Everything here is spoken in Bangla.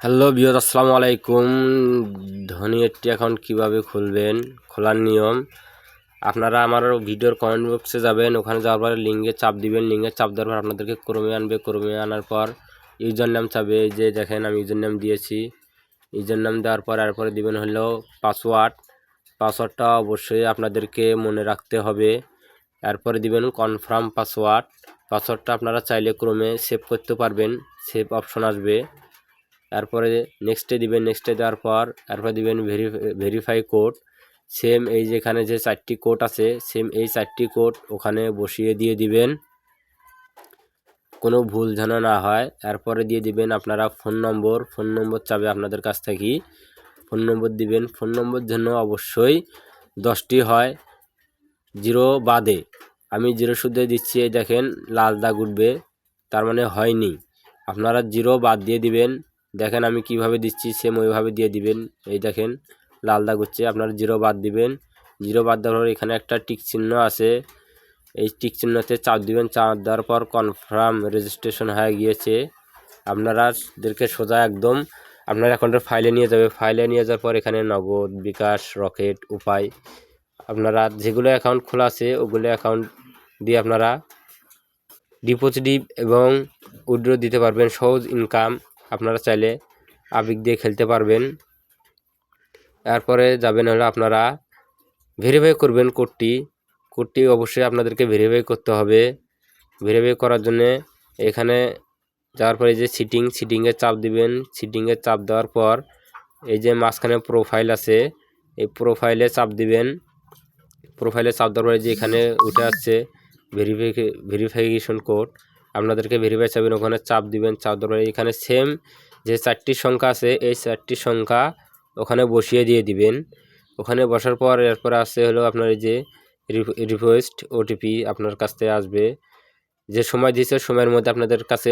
হ্যালো ভিউয়ার, আসসালামু আলাইকুম। ধনী একটি অ্যাকাউন্ট কীভাবে খুলবেন, খোলার নিয়ম। আপনারা আমার ভিডিওর কমেন্ট বক্সে যাবেন, ওখানে যাওয়ার পরে লিঙ্কে চাপ দিবেন। লিঙ্কে চাপ দেওয়ার পর আপনাদেরকে ক্রমে আনবে। ক্রমে আনার পর ইউজার নাম চাবে, এই যে দেখেন আমি ইউজার নাম দিয়েছি। ইউজার নাম দেওয়ার পর এরপরে দিবেন হলো পাসওয়ার্ড। পাসওয়ার্ডটা অবশ্যই আপনাদেরকে মনে রাখতে হবে। এরপরে দিবেন কনফার্ম পাসওয়ার্ড। পাসওয়ার্ডটা আপনারা চাইলে ক্রমে সেভ করতে পারবেন, সেভ অপশন আসবে। তারপরে নেক্সটে দিবেন। নেক্সটে দেওয়ার পর এরপর দিবেন ভেরিফাই কোড। সেম এই যেখানে যে 4টি কোড আছে, সেম এই 4টি কোড ওখানে বসিয়ে দিয়ে দিবেন, কোনো ভুল যেন না হয়। এরপরে দিয়ে দিবেন আপনারা ফোন নম্বর। ফোন নম্বর চাবে আপনাদের কাছ থেকে, ফোন নম্বর দিবেন। ফোন নম্বর যেন অবশ্যই 10টি হয়, 0 বাদে। আমি 0 শুদ্ধ দিচ্ছি, এই দেখেন লাল দাগ উঠবে, তার মানে হয়নি। আপনারা 0 বাদ দিয়ে দিবেন। দেখেন আমি কিভাবে দিচ্ছি, সেম ওইভাবে দিয়ে দিবেন। এই দেখেন লাল দাগ হচ্ছে, আপনারা 0 বাদ দিবেন। 0 বাদ দেওয়ার পর এখানে একটা টিক চিহ্ন আছে, এই টিক চিহ্নতে চাপ দিবেন। চাপ দেওয়ার পর কনফার্ম রেজিস্ট্রেশন হয়ে গিয়েছে। আপনারাদেরকে সোজা একদম আপনার অ্যাকাউন্টের ফাইলে নিয়ে যাবে। ফাইলে নিয়ে যাওয়ার পর এখানে নগদ, বিকাশ, রকেট, উপায়, আপনারা যেগুলো অ্যাকাউন্ট খোলা আছে ওগুলো অ্যাকাউন্ট দিয়ে আপনারা ডিপোজিট এবং উইথড্র দিতে পারবেন। সহজ ইনকাম, আপনারা চাইলে আবেগ দিয়ে খেলতে পারবেন। এরপরে যাবেন হলো আপনারা ভেরিফাই করবেন কোডটি অবশ্যই আপনাদেরকে ভেরিফাই করতে হবে। ভেরিফাই করার জন্যে এখানে যাওয়ার পরে যে সিটিংয়ে চাপ দিবেন। সিটিংয়ে চাপ দেওয়ার পর এই যে মাঝখানে প্রোফাইল আছে, এই প্রোফাইলে চাপ দিবেন। প্রোফাইলে চাপ দেওয়ার পরে যে এখানে উঠে আসছে ভেরিফিকেশন কোড, আপনাদেরকে ভেরিফাই চাবেন, ওখানে চাপ দিবেন। চাপ দেওয়ার পরে এখানে সেম যে 4টি সংখ্যা আছে, এই 4টি সংখ্যা ওখানে বসিয়ে দিয়ে দিবেন। ওখানে বসার পর এরপরে আসছে হলো আপনার এই যে রিকোয়েস্ট ওটিপি আপনার কাছ থেকে আসবে। যে সময় দিয়েছে সময়ের মধ্যে আপনাদের কাছে